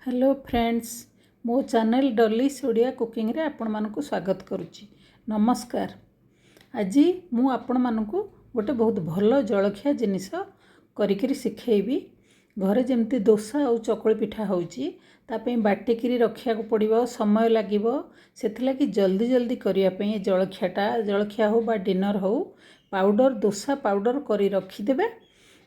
Hello friends, मो channel डॉलिस Odia cooking रे आपण मानकु स्वागत करुच्ची। नमस्कार। आज मु आपण मानकु गोटे बहुत भल जलखिया जिनिस करिकरी सिखेबी। घरे जमती दोसा और चकुली पिठा होउची तापे बाटिकी रखिया को पड़िबो, समय लागिबो। सेथिलागि जल्दी जल्दी करिया पे जलखिया हो बा डिनर हो पाउडर दोसा पाउडर करी रखी देबे।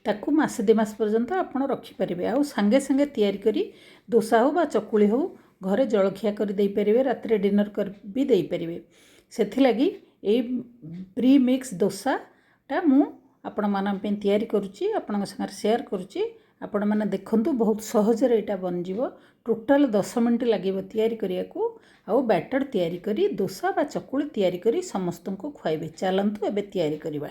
ताकू मासे 2 मास पर्यंत आपण रखिपारे। आउ सांगे सांगे तैयारी करी दोसा हो बा चकुली हो घरे जलखिया कर दे पारे, रात्रे डिनर कर भी दे पारे। सेथिलागि ए प्रीमिक्स दोसाटा मु आपण मान पे तैयारी करुच्ची, आपण संगे शेयर करुच्ची। आपण माने देखंतु बहुत सहज रे एटा बन जिवो। टोटल 10 मिनिट लागिवो तैयारी करिया को। आउ बैटर तैयारी करी दोसा बा चकुली तैयारी करी समस्त को खुआइबे। चलंतु एबे तैयारी करिबा।